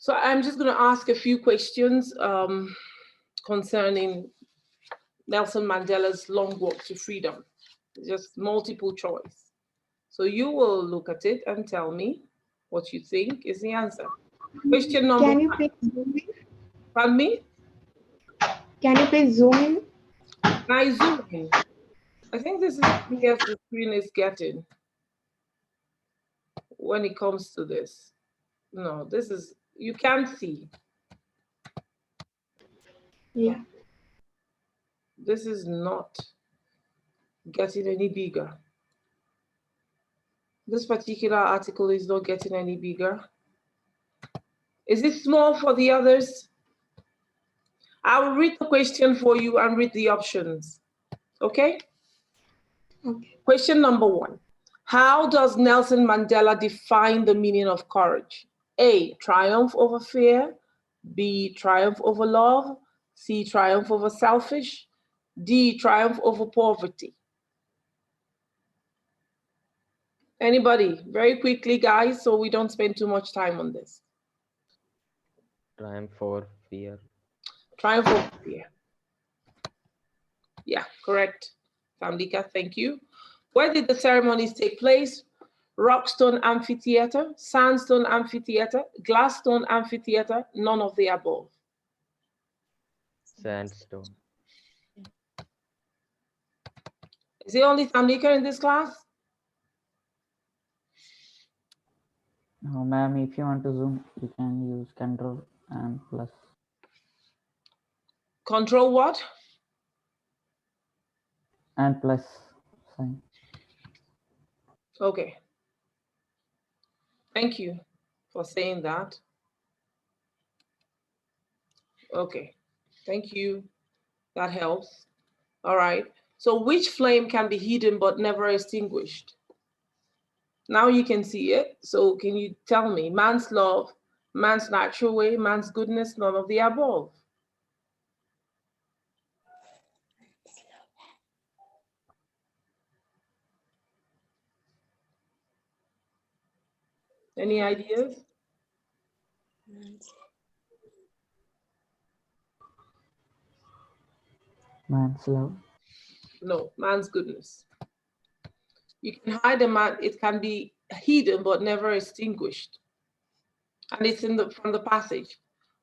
So I'm just going to ask a few questions concerning Nelson Mandela's long walk to freedom. Just multiple choice. So you will look at it and tell me what you think is the answer. Question number Can you one. please zoom in? Pardon me? Can you please zoom in? Can I zoom in? I think this is clear as the screen is getting when it comes to this. No, this is, you can't see. Yeah. This is not getting any bigger. This particular article is not getting any bigger. Is it small for the others? I will read the question for you and read the options. Okay? Okay. Question number one. How does Nelson Mandela define the meaning of courage? A, triumph over fear. B, triumph over love. C, triumph over selfish. D, triumph over poverty. Anybody? Very quickly, guys, so we don't spend too much time on this. Triumph for fear. Triumph over fear. Yeah, correct. Tamdika, thank you. Where did the ceremonies take place? Rockstone Amphitheater, Sandstone Amphitheater, Glassstone Amphitheater, none of the above. Sandstone. Is it only Tamdika in this class? No, ma'am, if you want to zoom, you can use control and plus. Control what? And plus sign. Okay. Thank you for saying that. Okay. Thank you. That helps. All right. So which flame can be hidden but never extinguished? Now you can see it. So can you tell me man's love, man's natural way, man's goodness, none of the above? Any ideas? Man's love. No, man's goodness. You can hide a man, it can be hidden but never extinguished. And it's in from the passage.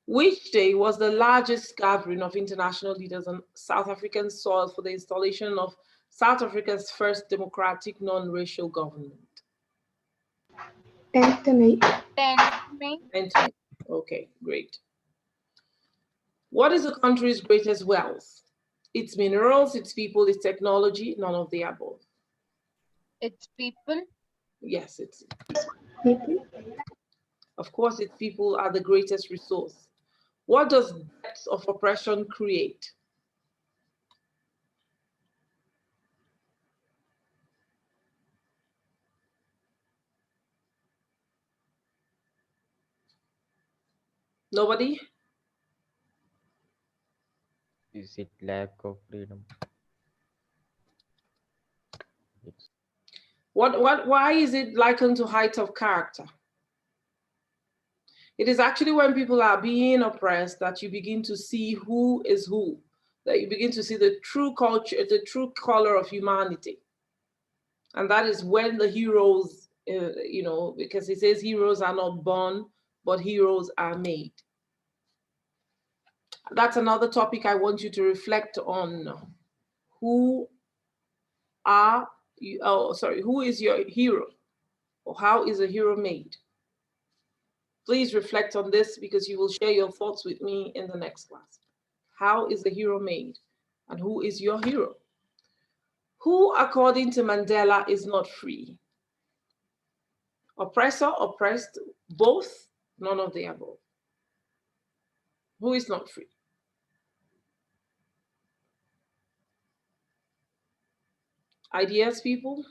Which day was the largest gathering of international leaders on South African soil for the installation of South Africa's first democratic non-racial government? 10th May. 10th May. 10th May. Okay, great. What is the country's greatest wealth? Its minerals, its people, its technology, none of the above. Its people. Yes, it's, People. of course, its people are the greatest resource. What does depth of oppression create? Nobody? Is it lack of freedom? It's Why is it likened to height of character? It is actually when people are being oppressed that you begin to see who is who, that you begin to see the true culture, the true color of humanity. And that is when the heroes, because it says heroes are not born, but heroes are made. That's another topic I want you to reflect on. Who are you? Oh, sorry, who is your hero? Or how is a hero made? Please reflect on this because you will share your thoughts with me in the next class. How is a hero made? And who is your hero? Who, according to Mandela, is not free? Oppressor, oppressed, both, none of the above. Who is not free? Ideas, people?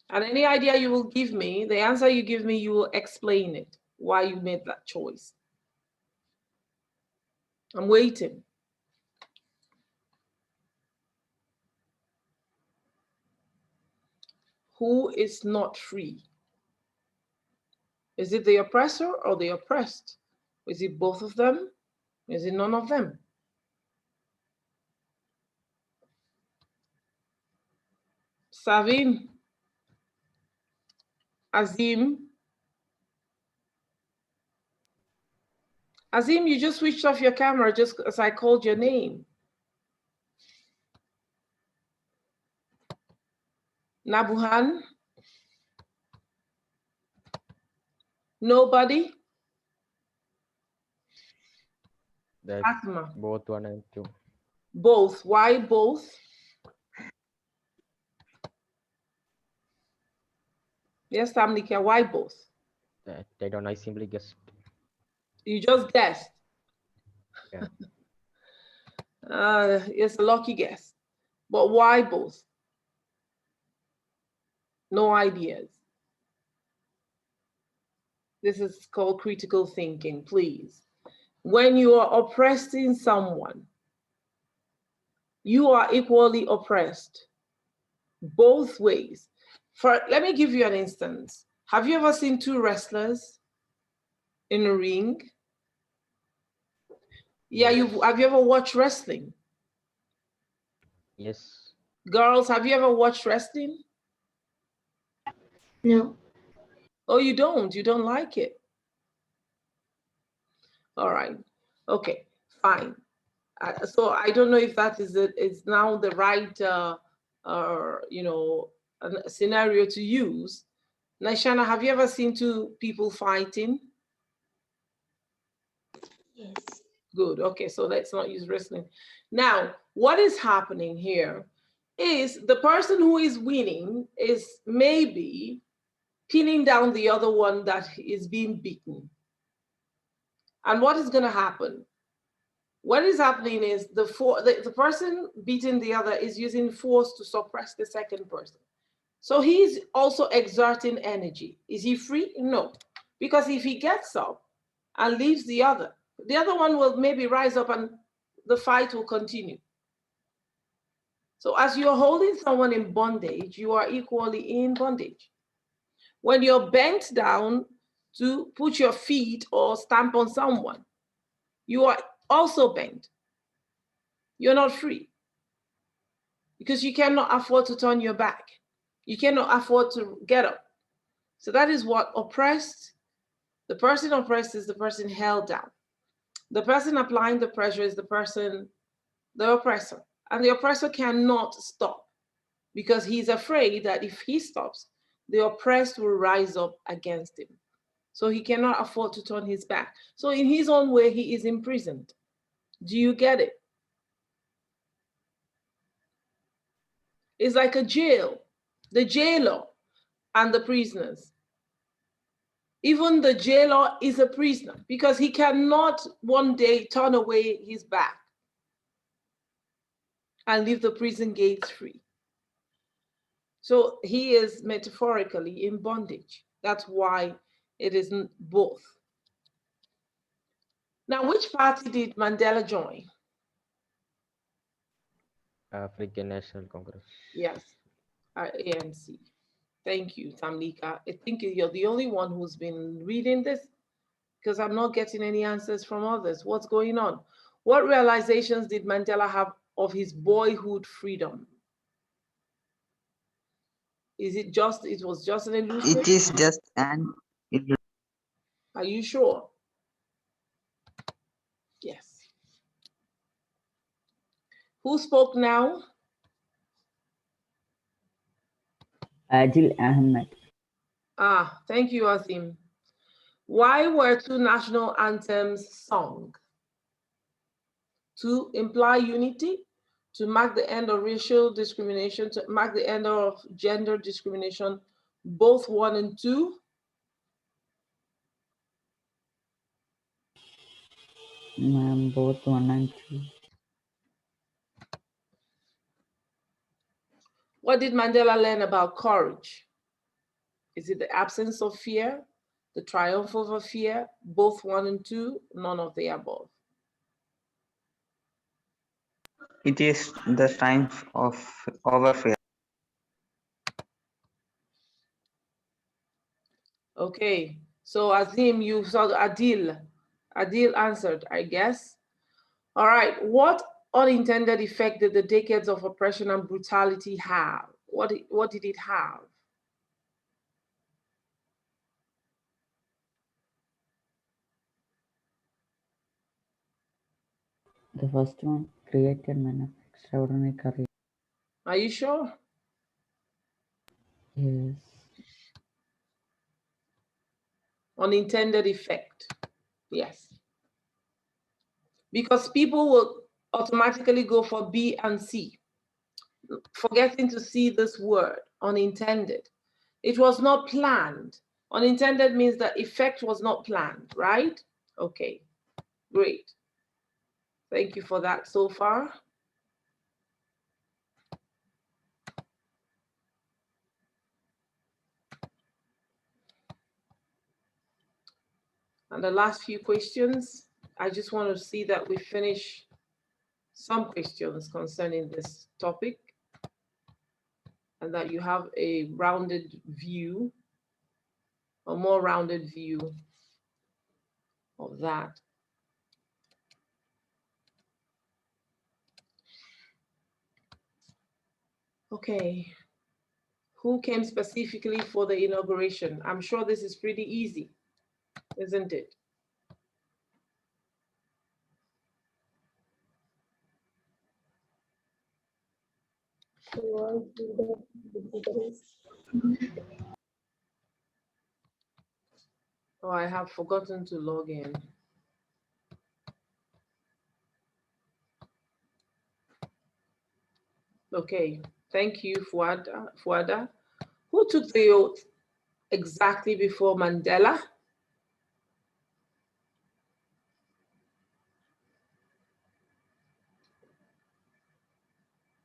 And any idea you will give me, the answer you give me, you will explain it, why you made that choice. I'm waiting. Who is not free? Is it the oppressor or the oppressed? Is it both of them? Is it none of them? Savin, Azim. Azim, you just switched off your camera just as I called your name. Nabuhan? Nobody? That's Asma? both 1 and 2. Both. Why both? Yes, Tamnika, why both? That I don't know, I simply guessed. You just guessed. Yeah. It's a lucky guess. But why both? No ideas. This is called critical thinking, please. When you are oppressing someone, you are equally oppressed, both ways. Let me give you an instance. Have you ever seen two wrestlers in a ring? Yeah, have you ever watched wrestling? Yes. Girls, have you ever watched wrestling? No. Oh, you don't like it. All right. Okay, fine. So I don't know if that is now the right scenario to use. Naishana, have you ever seen two people fighting? Yes. Good. Okay, so let's not use wrestling. Now, what is happening here is the person who is winning is maybe pinning down the other one that is being beaten. And what is going to happen? What is happening is the person beating the other is using force to suppress the second person. So he's also exerting energy. Is he free? No. Because if he gets up and leaves the other one will maybe rise up and the fight will continue. So as you're holding someone in bondage, you are equally in bondage. When you're bent down to put your feet or stamp on someone, you are also bent. You're not free because you cannot afford to turn your back. You cannot afford to get up. So that is what oppressed, the person oppressed is the person held down. The person applying the pressure is the oppressor. And the oppressor cannot stop because he's afraid that if he stops, the oppressed will rise up against him. So he cannot afford to turn his back. So in his own way, he is imprisoned. Do you get it? It's like a jail, the jailer and the prisoners. Even the jailer is a prisoner because he cannot one day turn away his back and leave the prison gates free. So he is metaphorically in bondage. That's why it isn't both. Now, which party did Mandela join? African National Congress. Yes, ANC. Thank you, Tamlika. I think you're the only one who's been reading this because I'm not getting any answers from others. What's going on? What realizations did Mandela have of his boyhood freedom? It was just an illusion? It is just an illusion. Are you sure? Yes. Who spoke now? Adil Ahmed. Thank you, Azim. Why were two national anthems sung? To imply unity, to mark the end of racial discrimination, to mark the end of gender discrimination, both 1 and 2. Ma'am, both 1 and 2. What did Mandela learn about courage? Is it the absence of fear, the triumph over fear, both 1 and 2, none of the above? It is the triumph of over fear. Okay, So Azim, you saw Adil. Adil answered, I guess. All right, what unintended effect did the decades of oppression and brutality have? What did it have? The first one created men of extraordinary courage. Are you sure? Yes. Unintended effect. Yes. Because people will automatically go for B and C, forgetting to see this word, unintended. It was not planned. Unintended means the effect was not planned, right? Okay, great. Thank you for that so far. And the last few questions, I just want to see that we finish some questions concerning this topic and that you have a rounded view, a more rounded view of that. Okay, who came specifically for the inauguration? I'm sure this is pretty easy, isn't it? Oh, I have forgotten to log in. Okay, thank you, Fuada. Who took the oath exactly before Mandela?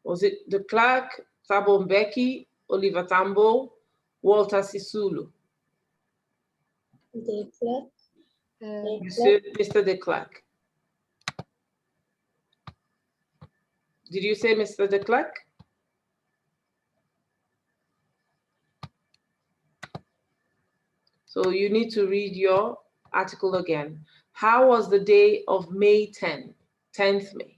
Was it de Klerk, Thabo Mbeki, Oliver Tambo, Walter Sisulu? De Klerk. Mr. de Klerk. Did you say Mr. de Klerk? So you need to read your article again. How was the day of May 10th May?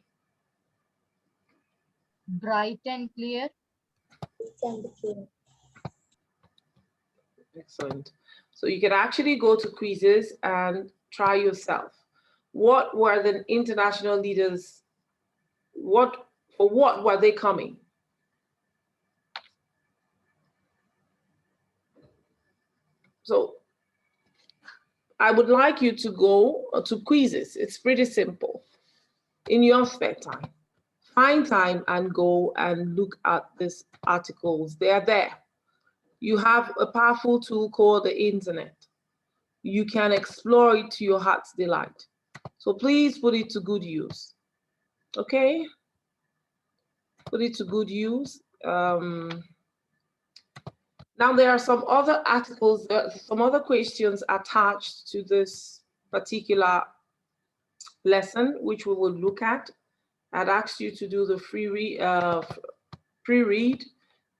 Bright and clear. Excellent. So you can actually go to quizzes and try yourself. What were the international leaders, for what were they coming? So I would like you to go to quizzes. It's pretty simple. In your spare time, find time and go and look at these articles. They are there. You have a powerful tool called the internet. You can explore it to your heart's delight. So please put it to good use. Okay? Put it to good use. Now there are some other articles, some other questions attached to this particular lesson, which we will look at. I'd asked you to do the pre-read.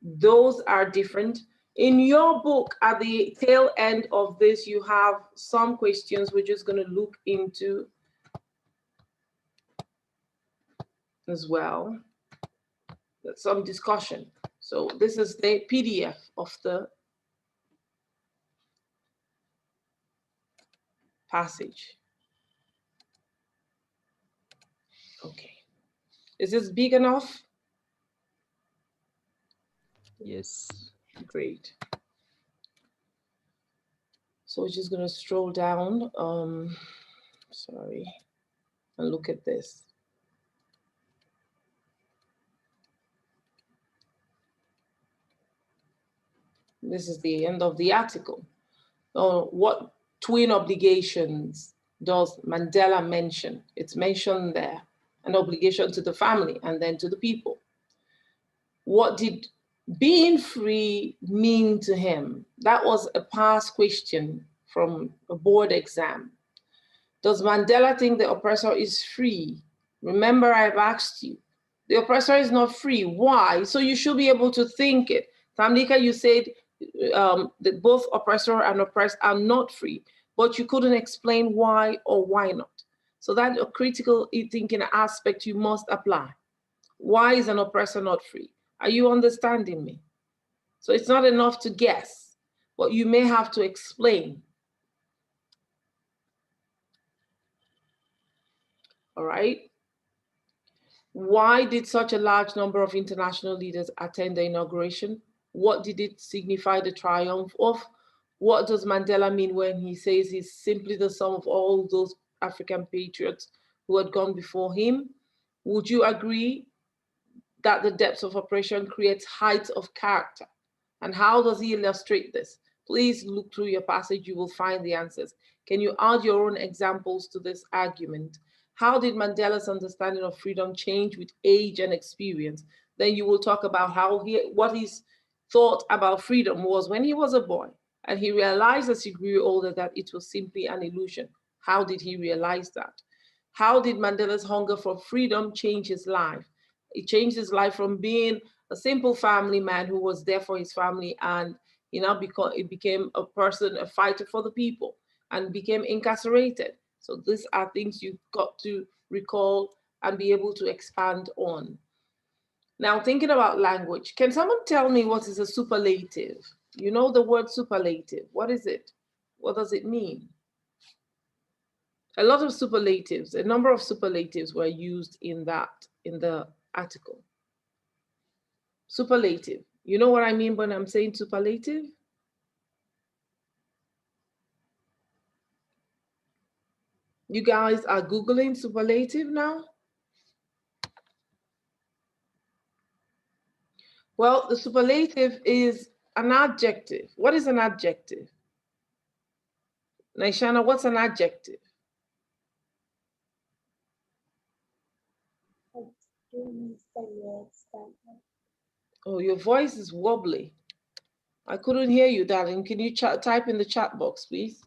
Those are different. In your book, at the tail end of this, you have some questions we're just going to look into as well. Some discussion. So this is the PDF of the passage. Okay. Is this big enough? Yes. Great. So we're just going to stroll down, sorry, and look at this. This is the end of the article. What twin obligations does Mandela mention? It's mentioned there, an obligation to the family and then to the people. What did being free mean to him? That was a past question from a board exam. Does Mandela think the oppressor is free? Remember, I've asked you. The oppressor is not free. Why? So you should be able to think it. Tamlika, you said that both oppressor and oppressed are not free, but you couldn't explain why or why not. So that a critical thinking aspect you must apply. Why is an oppressor not free? Are you understanding me? So it's not enough to guess, but you may have to explain. All right. Why did such a large number of international leaders attend the inauguration? What did it signify the triumph of? What does Mandela mean when he says he's simply the sum of all those African patriots who had gone before him? Would you agree that the depths of oppression creates heights of character? And how does he illustrate this? Please look through your passage, you will find the answers. Can you add your own examples to this argument? How did Mandela's understanding of freedom change with age and experience? Then you will talk about what his thought about freedom was when he was a boy, and he realized as he grew older that it was simply an illusion. How did he realize that? How did Mandela's hunger for freedom change his life? It changed his life from being a simple family man who was there for his family, and it became a person, a fighter for the people, and became incarcerated. So these are things you've got to recall and be able to expand on. Now, thinking about language, can someone tell me what is a superlative? You know the word superlative. What is it? What does it mean? A lot of superlatives, a number of superlatives were used in the article. Superlative. You know what I mean when I'm saying superlative? You guys are Googling superlative now? Well, the superlative is an adjective. What is an adjective? Naishana, what's an adjective? Oh, your voice is wobbly. I couldn't hear you, darling. Can you type in the chat box, please?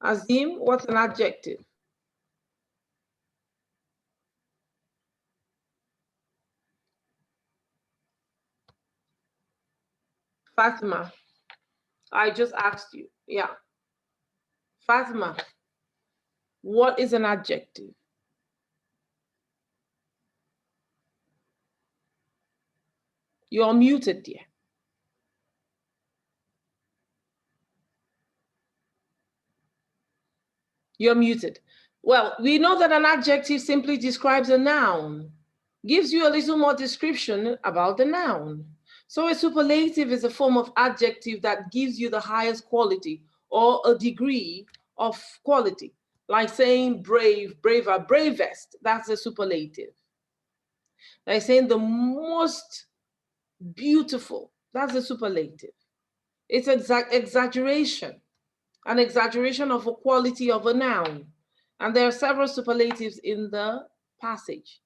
Azim, what's an adjective? Fatima, I just asked you. Yeah. Fatima, what is an adjective? You're muted, dear. You're muted. Well, we know that an adjective simply describes a noun, gives you a little more description about the noun. So a superlative is a form of adjective that gives you the highest quality or a degree of quality, like saying brave, braver, bravest. That's a superlative. Like saying the most beautiful. That's a superlative. It's an exaggeration of a quality of a noun. And there are several superlatives in the passage.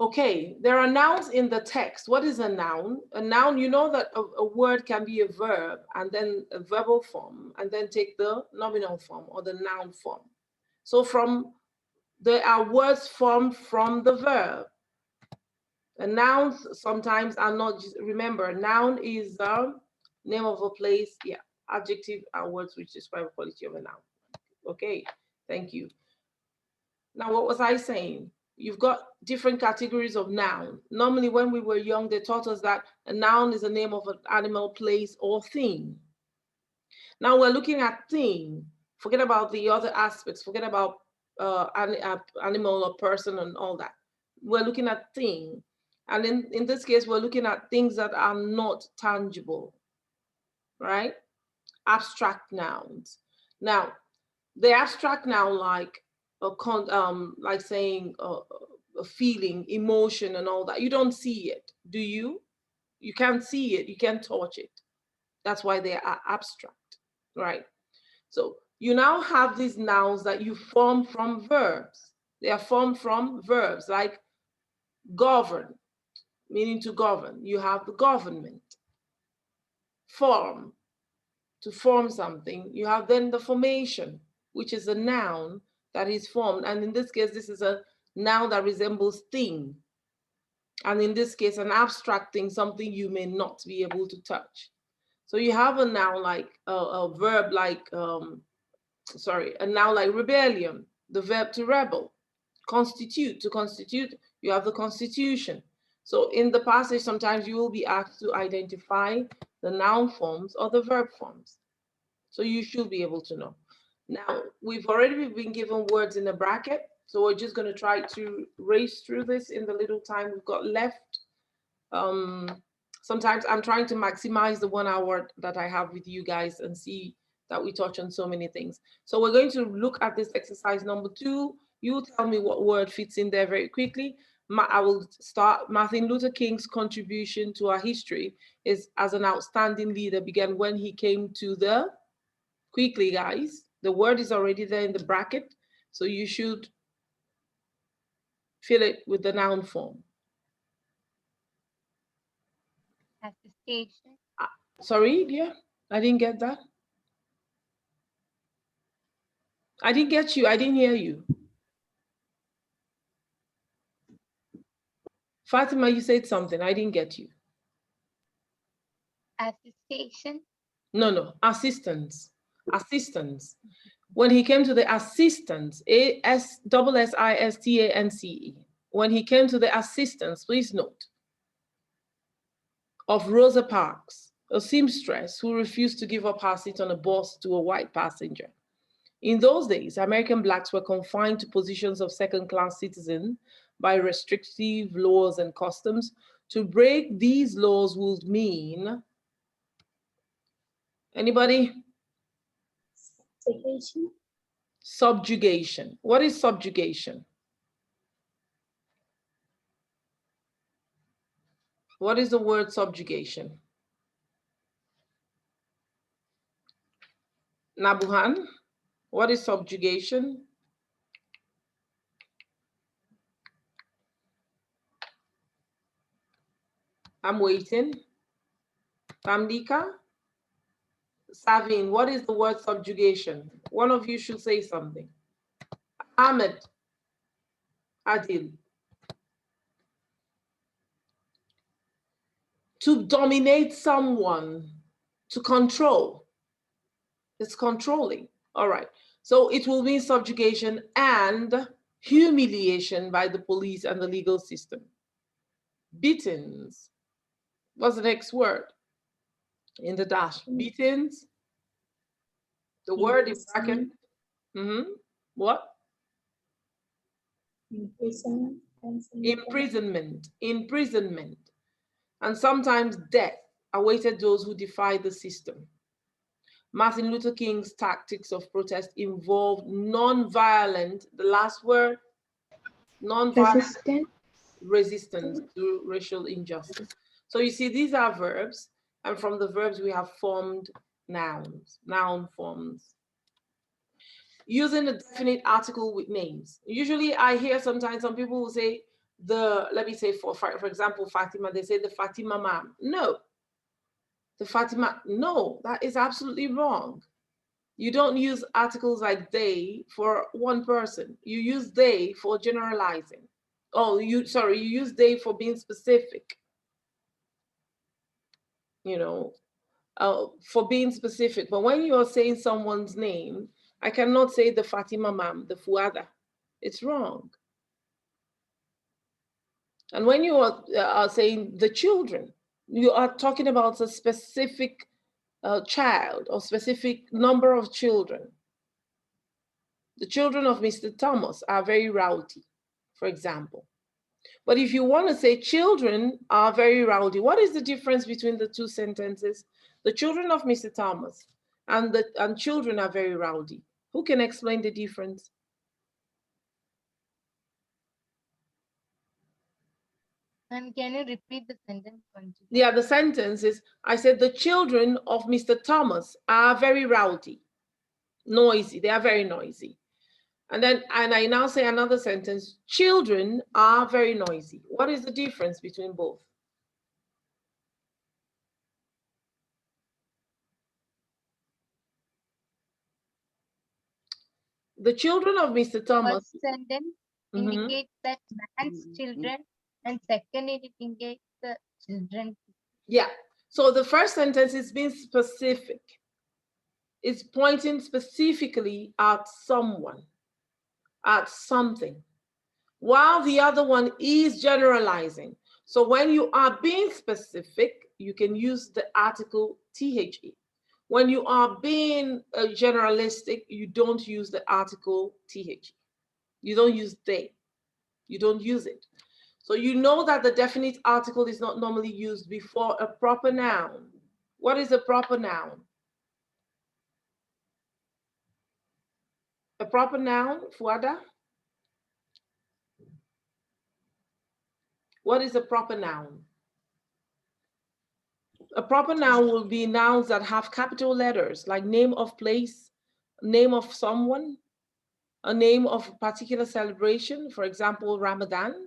Okay, there are nouns in the text. What is a noun? A noun, you know that a word can be a verb and then a verbal form and then take the nominal form or the noun form. So there are words formed from the verb. And nouns sometimes are not, remember, noun is the name of a place. Yeah, adjective are words which describe the quality of a noun. Okay, thank you. Now, what was I saying? You've got different categories of noun. Normally, when we were young, they taught us that a noun is the name of an animal, place, or thing. Now we're looking at thing. Forget about the other aspects. Forget about animal or person and all that. We're looking at thing. And in this case, we're looking at things that are not tangible, right? Abstract nouns. Now, the abstract noun like saying a feeling, emotion, and all that. You don't see it, do you? You can't see it. You can't touch it. That's why they are abstract, right? So you now have these nouns that you form from verbs. They are formed from verbs like govern, meaning to govern. You have the government. Form, to form something. You have then the formation, which is a noun that is formed. And in this case, this is a noun that resembles thing. And in this case, an abstract thing, something you may not be able to touch. So you have a noun like a verb like, a noun like rebellion, the verb to rebel. Constitute, to constitute, you have the constitution. So in the passage, sometimes you will be asked to identify the noun forms or the verb forms. So you should be able to know. Now, we've already been given words in the bracket, so we're just going to try to race through this in the little time we've got left. Sometimes I'm trying to maximize the 1 hour that I have with you guys and see that we touch on so many things. So we're going to look at this exercise number 2. You tell me what word fits in there very quickly. I will start. Martin Luther King's contribution to our history is as an outstanding leader began when he came to the, quickly guys, the word is already there in the bracket, so you should fill it with the noun form. Assistation. Sorry, dear, I didn't get that. I didn't get you, I didn't hear you. Fatima, you said something, I didn't get you. Assistation. No, assistance, assistance. When he came to the assistance, ASSISTANCE, when he came to the assistance, please note, of Rosa Parks, a seamstress who refused to give up her seat on a bus to a white passenger. In those days, American Blacks were confined to positions of second-class citizen by restrictive laws and customs. To break these laws would mean, anybody? Subjugation. Subjugation. What is subjugation? What is the word subjugation? Nabuhan, what is subjugation? I'm waiting. Tamdika? Savin, what is the word subjugation? One of you should say something. Ahmed, Adil. To dominate someone, to control. It's controlling. All right. So it will mean subjugation and humiliation by the police and the legal system. Beatings. What's the next word? In the dash. Beatings. The word in bracket. What? Imprisonment. Imprisonment. Imprisonment. And sometimes death awaited those who defied the system. Martin Luther King's tactics of protest involved non-violent, the last word, non-violent resistance to racial injustice. So you see, these are verbs, and from the verbs we have formed nouns, noun forms. Using a definite article with names. Usually I hear sometimes some people will say let me say for example, Fatima, they say the Fatima ma'am. No, the Fatima, no, that is absolutely wrong. You don't use articles like they for one person. You use they for generalizing. Oh, you use they for being specific. You know, for being specific. But when you are saying someone's name, I cannot say the Fatima ma'am, the Fuada. It's wrong. And when you are saying the children, you are talking about a specific child or specific number of children. The children of Mr. Thomas are very rowdy, for example. But if you want to say children are very rowdy, what is the difference between the two sentences? The children of Mr. Thomas and children are very rowdy. Who can explain the difference? And can you repeat the sentence once? Yeah, the sentence is, I said the children of Mr. Thomas are very rowdy, noisy. They are very noisy. And I now say another sentence, children are very noisy. What is the difference between both? The children of Mr. Thomas. First sentence indicates that man's children And second, it indicates the children. Yeah. So the first sentence is being specific. It's pointing specifically at someone, at something, while the other one is generalizing. So when you are being specific, you can use the article THE. When you are being generalistic, you don't use the article THE. You don't use they. You don't use it. So you know that the definite article is not normally used before a proper noun. What is a proper noun? A proper noun, Fuada? What is a proper noun? A proper noun will be nouns that have capital letters, like name of place, name of someone, a name of a particular celebration, for example, Ramadan,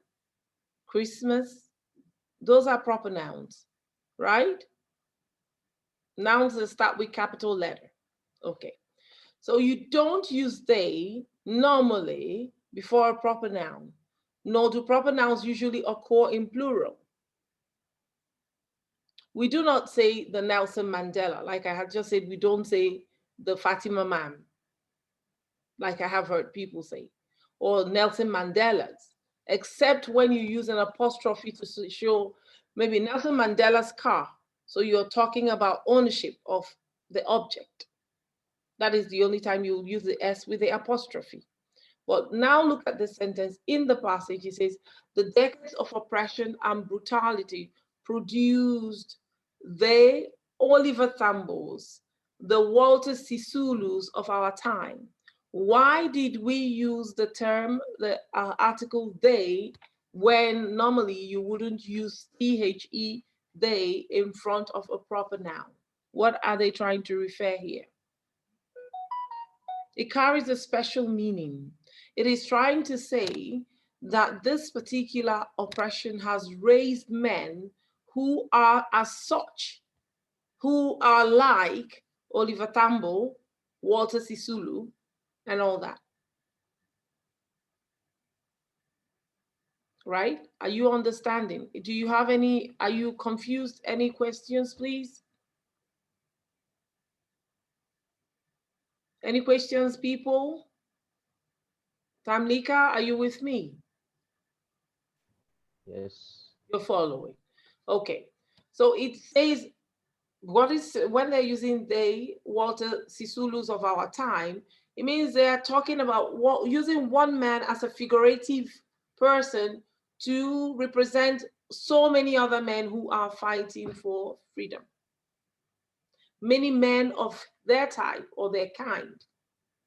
Christmas. Those are proper nouns, right? Nouns that start with capital letter. Okay. So you don't use they normally before a proper noun, nor do proper nouns usually occur in plural. We do not say the Nelson Mandela, like I had just said, we don't say the Fatima man, like I have heard people say, or Nelson Mandela's, except when you use an apostrophe to show maybe Nelson Mandela's car. So you're talking about ownership of the object. That is the only time you'll use the S with the apostrophe. But now look at the sentence in the passage. It says, the decades of oppression and brutality produced the Oliver Thambos, the Walter Sisulus of our time. Why did we use the term, the article they, when normally you wouldn't use THE, they, in front of a proper noun? What are they trying to refer here? It carries a special meaning. It is trying to say that this particular oppression has raised men who are as such, who are like Oliver Tambo, Walter Sisulu, and all that. Right? Are you understanding? Do you have any, are you confused? Any questions, please? Any questions, people? Tamlika, are you with me? Yes. You're following. Okay. So it says, what is, when they're using they, Walter Sisulus of our time, it means they're talking about what, using one man as a figurative person to represent so many other men who are fighting for freedom. Many men of their type or their kind,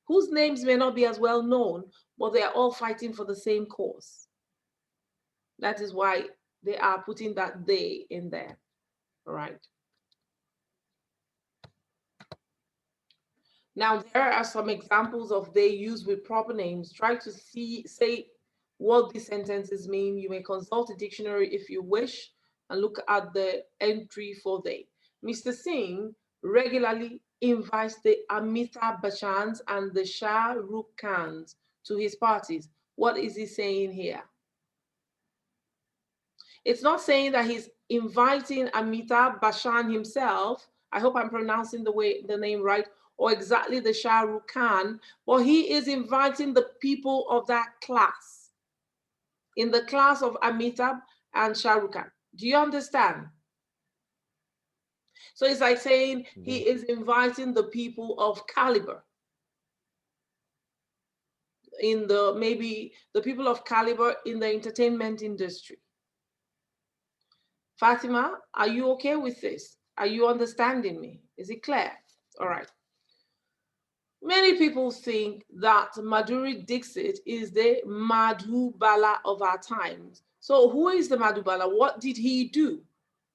whose names may not be as well known, but they are all fighting for the same cause. That is why they are putting that they in there, all right? Now, there are some examples of they used with proper names. Try to say what these sentences mean. You may consult a dictionary if you wish and look at the entry for they. Mr. Singh regularly invites the Amitabh Bachchans and the Shah Rukh Khans to his parties. What is he saying here? It's not saying that he's inviting Amitabh Bachchan himself. I hope I'm pronouncing the name right, or exactly the Shah Rukh Khan, but he is inviting the people of that class, in the class of Amitabh and Shah Rukh Khan. Do you understand? So it's like saying he is inviting the people of caliber, in the, maybe the people of caliber in the entertainment industry. Fatima, are you okay with this? Are you understanding me? Is it clear? All right. Many people think that Madhuri Dixit is the Madhubala of our times. So who is the Madhubala? What did he do?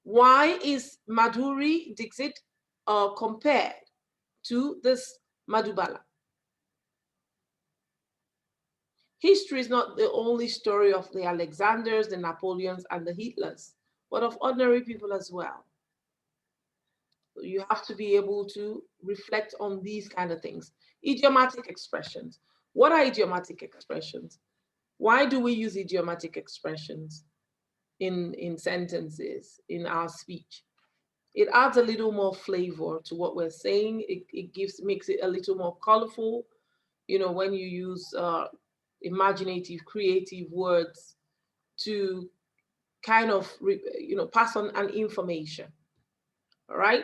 Why is Madhuri Dixit compared to this Madhubala? History is not the only story of the Alexanders, the Napoleons, and the Hitlers, but of ordinary people as well. You have to be able to reflect on these kind of things. Idiomatic expressions. What are idiomatic expressions? Why do we use idiomatic expressions? in sentences, in our speech. It adds a little more flavor to what we're saying. It makes it a little more colorful, you know, when you use imaginative, creative words to kind of, you know, pass on an information. All right.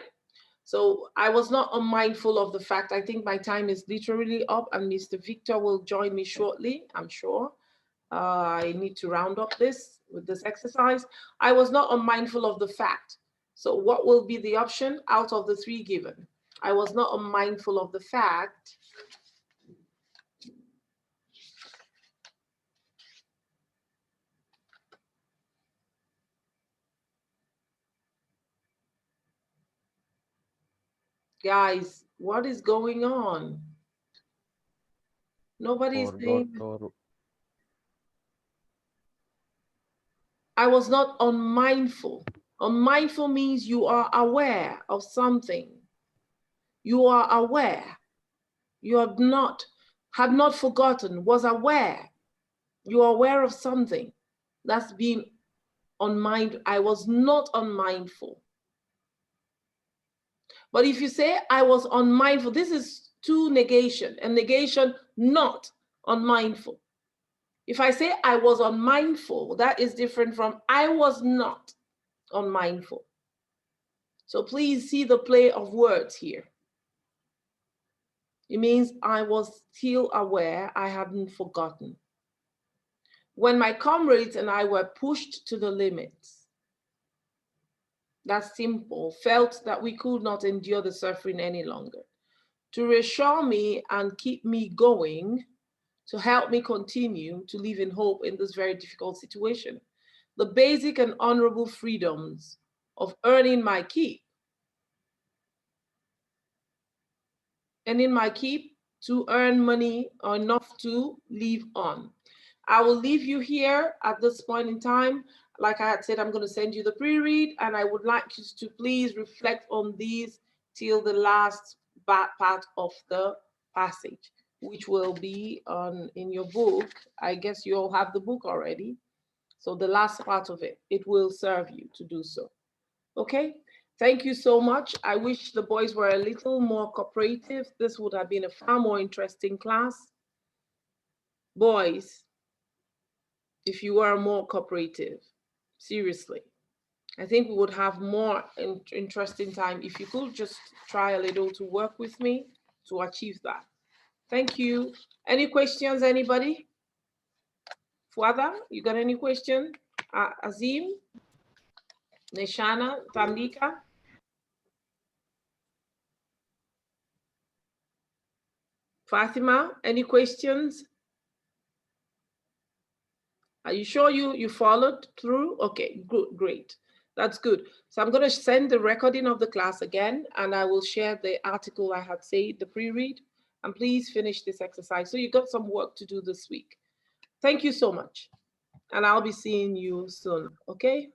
So I was not unmindful of the fact, I think my time is literally up and Mr. Victor will join me shortly, I'm sure. I need to round up this with this exercise. I was not unmindful of the fact. So what will be the option out of the three given? I was not unmindful of the fact guys, what is going on? Nobody's Forgot saying. or I was not unmindful. Unmindful means you are aware of something. You are aware. You have not forgotten, was aware. You are aware of something. That's being unmindful. I was not unmindful. But if you say I was unmindful, this is two negation, and negation not unmindful. If I say I was unmindful, that is different from I was not unmindful. So please see the play of words here. It means I was still aware, I hadn't forgotten. When my comrades and I were pushed to the limits, that simple, felt that we could not endure the suffering any longer. To reassure me and keep me going, to help me continue to live in hope in this very difficult situation. The basic and honorable freedoms of earning my keep. And in my keep, to earn money or enough to live on. I will leave you here at this point in time. Like I had said, I'm going to send you the pre-read, and I would like you to please reflect on these till the last part of the passage, which will be in your book. I guess you all have the book already. So the last part of it, it will serve you to do so. Okay? Thank you so much. I wish the boys were a little more cooperative. This would have been a far more interesting class. Boys, if you were more cooperative, seriously, I think we would have more interesting time if you could just try a little to work with me to achieve that. Thank you. Any questions, anybody? Fuada, you got any question? Azim, Neshana, Tandika? Fatima, any questions? Are you sure you followed through? Okay, good, great. That's good. So I'm going to send the recording of the class again, and I will share the article I had said, the pre-read, and please finish this exercise. So you got some work to do this week. Thank you so much, and I'll be seeing you soon, okay?